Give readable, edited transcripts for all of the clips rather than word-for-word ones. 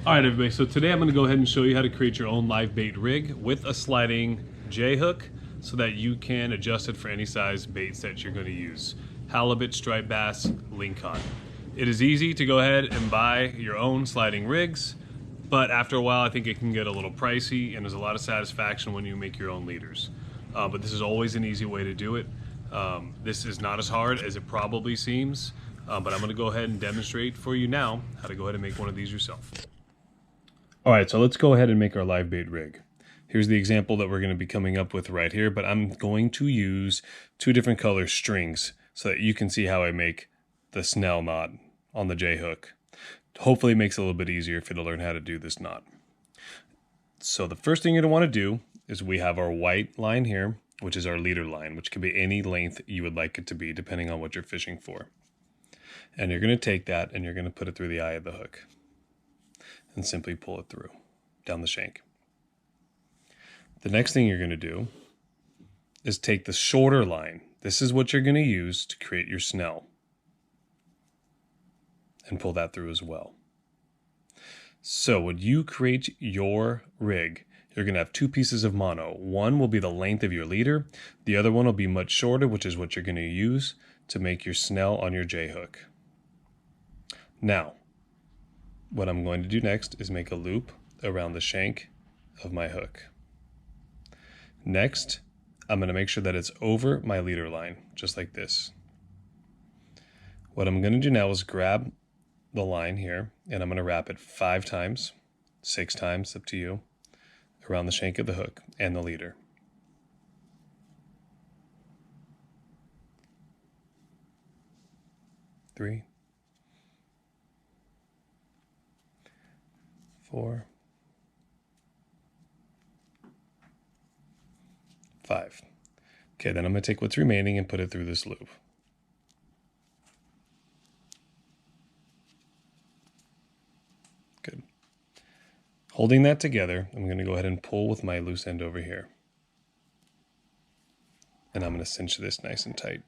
All right, everybody, so today I'm going to go ahead and show you how to create your own live bait rig with a sliding J hook so that you can adjust it for any size baits that you're going to use. Halibut, striped bass, ling cod. It is easy to go ahead and buy your own sliding rigs, but after a while I think it can get a little pricey, and there's a lot of satisfaction when you make your own leaders. But this is always an easy way to do it. This is not as hard as it probably seems, but I'm going to go ahead and demonstrate for you now how to go ahead and make one of these yourself. All right, so let's go ahead and make our live bait rig. Here's the example that we're going to be coming up with right here, but I'm going to use two different color strings so that you can see how I make the snell knot on the J hook. Hopefully it makes it a little bit easier for you to learn how to do this knot. So the first thing you're going to want to do is we have our white line here, which is our leader line, which can be any length you would like it to be depending on what you're fishing for. And you're going to take that and you're going to put it through the eye of the hook and simply pull it through down the shank. The next thing you're going to do is take the shorter line. This is what you're going to use to create your snell, and pull that through as well. So when you create your rig, you're going to have two pieces of mono. One will be the length of your leader. The other one will be much shorter, which is what you're going to use to make your snell on your J hook. Now, what I'm going to do next is make a loop around the shank of my hook. Next, I'm going to make sure that it's over my leader line, just like this. What I'm going to do now is grab the line here, and I'm going to wrap it 5 times, 6 times, up to you, around the shank of the hook and the leader. Three, 4, 5. Okay, then I'm going to take what's remaining and put it through this loop. Good. Holding that together, I'm going to go ahead and pull with my loose end over here. And I'm going to cinch this nice and tight.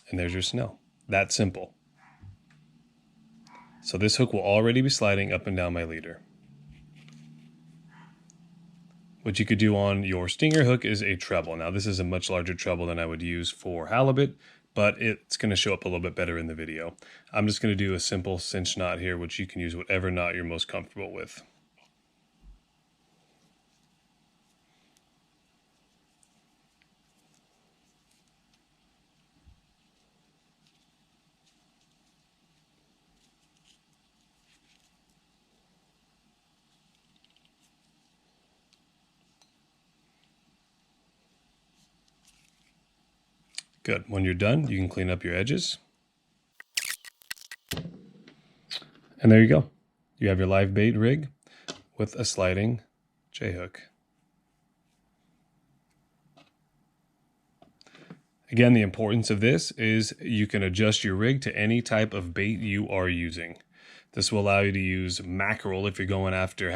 And there's your snell. That simple. So this hook will already be sliding up and down my leader. What you could do on your stinger hook is a treble. Now this is a much larger treble than I would use for halibut, but it's going to show up a little bit better in the video. I'm just going to do a simple cinch knot here, which you can use whatever knot you're most comfortable with. Good. When you're done, you can clean up your edges. And there you go. You have your live bait rig with a sliding J hook. Again, the importance of this is you can adjust your rig to any type of bait you are using. This will allow you to use mackerel if you're going after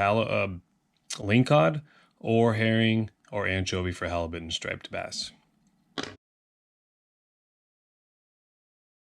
ling cod, or herring or anchovy for halibut and striped bass.